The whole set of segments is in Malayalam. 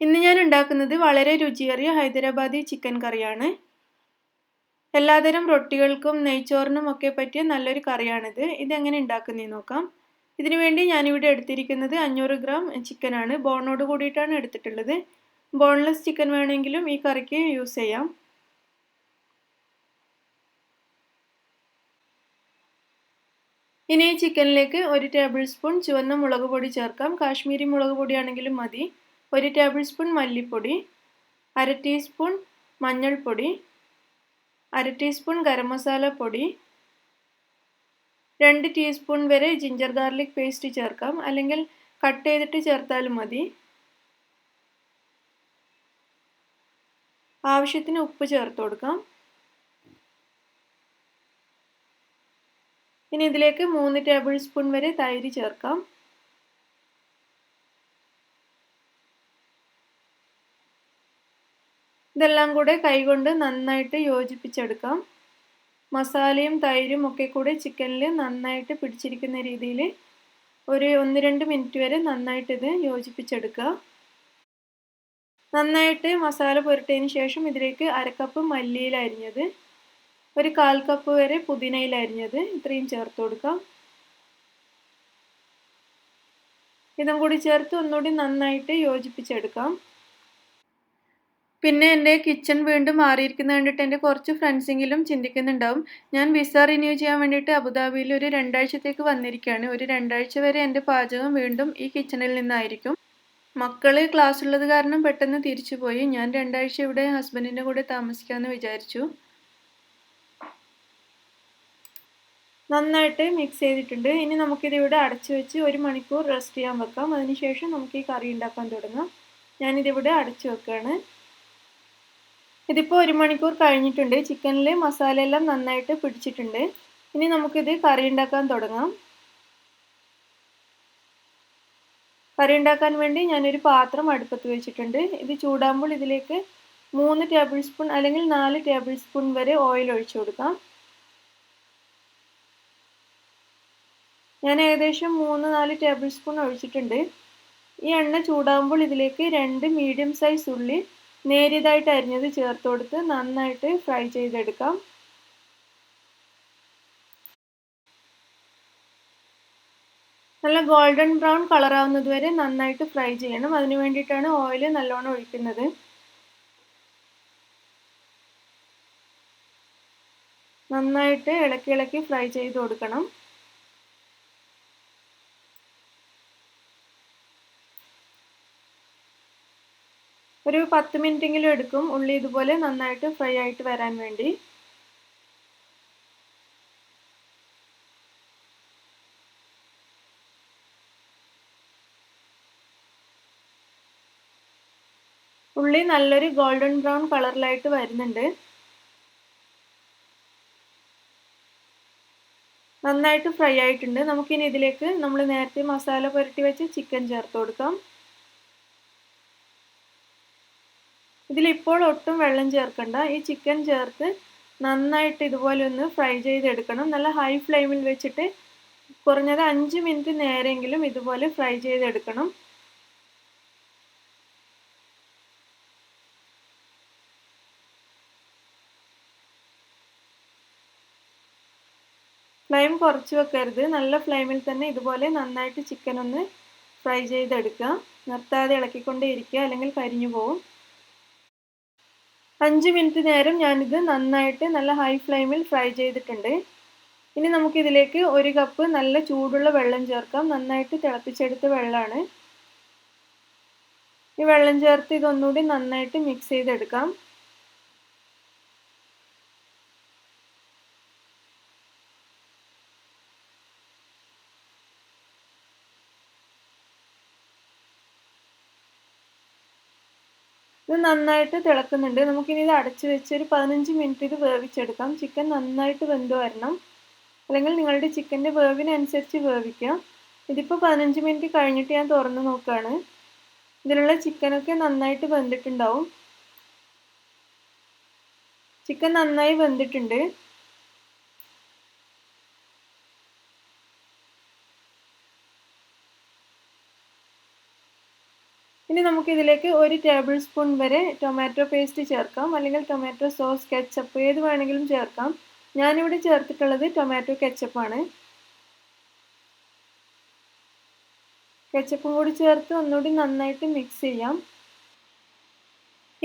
ഇന്ന് ഞാൻ ഉണ്ടാക്കുന്നത് വളരെ രുചിയേറിയ ഹൈദരാബാദി ചിക്കൻ കറിയാണ്. എല്ലാതരം റൊട്ടികൾക്കും നെയ്ച്ചോറിനും ഒക്കെ പറ്റിയ നല്ലൊരു കറിയാണിത്. ഇതെങ്ങനെ ഉണ്ടാക്കുന്നതെന്ന് നോക്കാം. ഇതിനുവേണ്ടി ഞാനിവിടെ എടുത്തിരിക്കുന്നത് 500 ഗ്രാം ചിക്കനാണ്. ബോണോട് കൂടിയിട്ടാണ് എടുത്തിട്ടുള്ളത്. ബോൺലെസ് ചിക്കൻ വേണമെങ്കിലും ഈ കറിക്ക് യൂസ് ചെയ്യാം. ഇനി ഈ ചിക്കനിലേക്ക് 1 ടേബിൾ സ്പൂൺ ചുവന്ന മുളക് പൊടി ചേർക്കാം. കാശ്മീരി മുളക് പൊടിയാണെങ്കിലും മതി. 1 ടേബിൾ സ്പൂൺ മല്ലിപ്പൊടി, 1/2 ടീസ്പൂൺ മഞ്ഞൾപ്പൊടി, 1/2 ടീസ്പൂൺ ഗരം മസാല പൊടി, 2 ടീസ്പൂൺ വരെ ജിഞ്ചർ ഗാർലിക് പേസ്റ്റ് ചേർക്കാം, അല്ലെങ്കിൽ കട്ട് ചെയ്തിട്ട് ചേർത്താലും മതി. ആവശ്യത്തിന് ഉപ്പ് ചേർത്ത് കൊടുക്കാം. ഇനി ഇതിലേക്ക് 3 ടേബിൾ സ്പൂൺ വരെ തൈര് ചേർക്കാം. ഇതെല്ലാം കൂടെ കൈകൊണ്ട് നന്നായിട്ട് യോജിപ്പിച്ചെടുക്കാം. മസാലയും തൈരും ഒക്കെ കൂടെ ചിക്കനിൽ നന്നായിട്ട് പിടിച്ചിരിക്കുന്ന രീതിയിൽ ഒരു 1-2 മിനിറ്റ് വരെ നന്നായിട്ട് ഇത് യോജിപ്പിച്ചെടുക്കുക. നന്നായിട്ട് മസാല പുരട്ടിയതിന് ശേഷം ഇതിലേക്ക് 1/2 കപ്പ് മല്ലിയില അരിഞ്ഞത്, 1/4 കപ്പ് വരെ പുതിനയില അരിഞ്ഞത്, ഇത്രയും ചേർത്ത് കൊടുക്കാം. ഇതും കൂടി ചേർത്ത് ഒന്നുകൂടി നന്നായിട്ട് യോജിപ്പിച്ചെടുക്കാം. പിന്നെ എൻ്റെ കിച്ചൺ വീണ്ടും മാറിയിരിക്കുന്നത് കണ്ടിട്ട് എൻ്റെ കുറച്ച് ഫ്രണ്ട്സെങ്കിലും ചിന്തിക്കുന്നുണ്ടാവും, ഞാൻ വിസ റിന്യൂ ചെയ്യാൻ വേണ്ടിയിട്ട് അബുദാബിയിൽ ഒരു 2 ആഴ്ചത്തേക്ക് വന്നിരിക്കുകയാണ്. ഒരു 2 ആഴ്ച വരെ എൻ്റെ പാചകം വീണ്ടും ഈ കിച്ചണിൽ നിന്നായിരിക്കും. മക്കള് ക്ലാസ് ഉള്ളത് കാരണം പെട്ടെന്ന് തിരിച്ചു പോയി. ഞാൻ 2 ആഴ്ച ഇവിടെ ഹസ്ബൻഡിൻ്റെ കൂടെ താമസിക്കാമെന്ന് വിചാരിച്ചു. നന്നായിട്ട് മിക്സ് ചെയ്തിട്ടുണ്ട്. ഇനി നമുക്കിതിവിടെ അടച്ചു വെച്ച് 1 മണിക്കൂർ റെസ്റ്റ് ചെയ്യാൻ വെക്കാം. അതിനുശേഷം നമുക്ക് ഈ കറി ഉണ്ടാക്കാൻ തുടങ്ങാം. ഞാനിതിവിടെ അടച്ചു വെക്കുകയാണ്. ഇതിപ്പോൾ 1 മണിക്കൂർ കഴിഞ്ഞിട്ടുണ്ട്. ചിക്കനിൽ മസാലയെല്ലാം നന്നായിട്ട് പിടിച്ചിട്ടുണ്ട്. ഇനി നമുക്കിത് കറി ഉണ്ടാക്കാൻ തുടങ്ങാം. കറി ഉണ്ടാക്കാൻ വേണ്ടി ഞാനൊരു പാത്രം അടുപ്പത്ത് വെച്ചിട്ടുണ്ട്. ഇത് ചൂടാകുമ്പോൾ ഇതിലേക്ക് 3 ടേബിൾ സ്പൂൺ അല്ലെങ്കിൽ 4 ടേബിൾ സ്പൂൺ വരെ ഓയിൽ ഒഴിച്ചു കൊടുക്കാം. ഞാൻ ഏകദേശം 3-4 ടേബിൾ സ്പൂൺ ഒഴിച്ചിട്ടുണ്ട്. ഈ എണ്ണ ചൂടാകുമ്പോൾ ഇതിലേക്ക് 2 മീഡിയം സൈസ് ഉള്ളി നേരിയതായിട്ട് അരിഞ്ഞത് ചേർത്ത് കൊടുത്ത് നന്നായിട്ട് ഫ്രൈ ചെയ്തെടുക്കാം. നല്ല ഗോൾഡൻ ബ്രൗൺ കളറാവുന്നത് വരെ നന്നായിട്ട് ഫ്രൈ ചെയ്യണം. അതിനു വേണ്ടിയിട്ടാണ് ഓയിൽ നല്ലോണം ഒഴിക്കുന്നത്. നന്നായിട്ട് ഇളക്കി ഫ്രൈ ചെയ്ത് കൊടുക്കണം. ഒരു 10 മിനിറ്റെങ്കിലും എടുക്കും ഉള്ളി ഇതുപോലെ നന്നായിട്ട് ഫ്രൈ ആയിട്ട് വരാൻ വേണ്ടി. ഉള്ളി നല്ലൊരു ഗോൾഡൻ ബ്രൗൺ കളറിലായിട്ട് വരുന്നുണ്ട്. നന്നായിട്ട് ഫ്രൈ ആയിട്ടുണ്ട്. നമുക്കിനി ഇതിലേക്ക് നമ്മൾ നേരത്തെ മസാല പുരട്ടി വെച്ച് ചിക്കൻ ചേർത്ത് കൊടുക്കാം. ഇതിലിപ്പോൾ ഒട്ടും വെള്ളം ചേർക്കണ്ട. ഈ ചിക്കൻ ചേർത്ത് നന്നായിട്ട് ഇതുപോലെ ഒന്ന് ഫ്രൈ ചെയ്തെടുക്കണം. നല്ല ഹൈ ഫ്ലെയിമിൽ വെച്ചിട്ട് കുറഞ്ഞത് 5 മിനിറ്റ് നേരെങ്കിലും ഇതുപോലെ ഫ്രൈ ചെയ്തെടുക്കണം. ഫ്ലെയിം കുറച്ച് വെക്കരുത്. നല്ല ഫ്ലെയിമിൽ തന്നെ ഇതുപോലെ നന്നായിട്ട് ചിക്കൻ ഒന്ന് ഫ്രൈ ചെയ്തെടുക്കുക. നിർത്താതെ ഇളക്കിക്കൊണ്ടേ ഇരിക്കുക, അല്ലെങ്കിൽ കരിഞ്ഞു പോകും. 5 മിനിറ്റ് നേരം ഞാനിത് നന്നായിട്ട് നല്ല ഹൈ ഫ്ലെയിമിൽ ഫ്രൈ ചെയ്തിട്ടുണ്ട്. ഇനി നമുക്കിതിലേക്ക് 1 കപ്പ് നല്ല ചൂടുള്ള വെള്ളം ചേർക്കാം. നന്നായിട്ട് തിളപ്പിച്ചെടുത്ത വെള്ളമാണ്. ഈ വെള്ളം ചേർത്ത് ഇതൊന്നുകൂടി നന്നായിട്ട് മിക്സ് ചെയ്തെടുക്കാം. ഇത് നന്നായിട്ട് തിളക്കുന്നുണ്ട്. നമുക്കിനി ഇത് അടച്ചു വെച്ച് ഒരു 15 മിനിറ്റ് ഇത് വേവിച്ചെടുക്കാം. ചിക്കൻ നന്നായിട്ട് വെന്ത് വരണം, അല്ലെങ്കിൽ നിങ്ങളുടെ ചിക്കൻ്റെ വേവിനനുസരിച്ച് വേവിക്കുക. ഇതിപ്പോൾ 15 മിനിറ്റ് കഴിഞ്ഞിട്ട് ഞാൻ തുറന്ന് നോക്കുകയാണ്. ഇതിലുള്ള ചിക്കനൊക്കെ നന്നായിട്ട് വെന്തിട്ടുണ്ടാവും. ചിക്കൻ നന്നായി വെന്തിട്ടുണ്ട്. ഇനി നമുക്കിതിലേക്ക് 1 ടേബിൾ സ്പൂൺ വരെ ടൊമാറ്റോ പേസ്റ്റ് ചേർക്കാം, അല്ലെങ്കിൽ ടൊമാറ്റോ സോസ്, കെച്ചപ്പ് ഏത് വേണമെങ്കിലും ചേർക്കാം. ഞാനിവിടെ ചേർത്തിട്ടുള്ളത് ടൊമാറ്റോ കെച്ചപ്പാണ്. കെച്ചപ്പും കൂടി ചേർത്ത് ഒന്നുകൂടി നന്നായിട്ട് മിക്സ് ചെയ്യാം.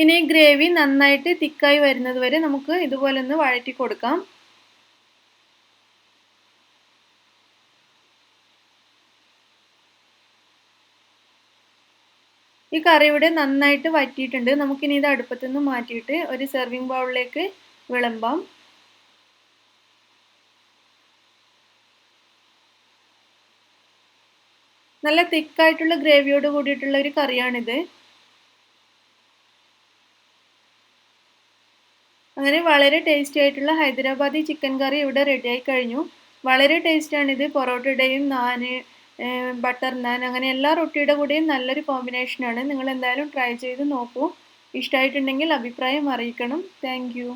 ഇനി ഗ്രേവി നന്നായിട്ട് തിക്കായി വരുന്നത് വരെ നമുക്ക് ഇതുപോലെ ഒന്ന് വഴറ്റി കൊടുക്കാം. ഈ കറി ഇവിടെ നന്നായിട്ട് വറ്റിയിട്ടുണ്ട്. നമുക്കിനി ഇത് അടുപ്പത്തു നിന്ന് മാറ്റിയിട്ട് ഒരു സെർവിങ് ബൗളിലേക്ക് വിളമ്പാം. നല്ല തിക്കായിട്ടുള്ള ഗ്രേവിയോട് കൂടിയിട്ടുള്ള ഒരു കറിയാണിത്. അങ്ങനെ വളരെ ടേസ്റ്റി ആയിട്ടുള്ള ഹൈദരാബാദി ചിക്കൻ കറി ഇവിടെ റെഡിയായി കഴിഞ്ഞു. വളരെ ടേസ്റ്റാണിത്. പൊറോട്ടയുടെയും നാന്, ബട്ടർ നാൻ, അങ്ങനെ എല്ലാ റൊട്ടിയുടെ കൂടെയും നല്ലൊരു കോമ്പിനേഷനാണ്. നിങ്ങൾ എന്തായാലും ട്രൈ ചെയ്ത് നോക്കൂ. ഇഷ്ടമായിട്ടുണ്ടെങ്കിൽ അഭിപ്രായം അറിയിക്കണം. Thank you.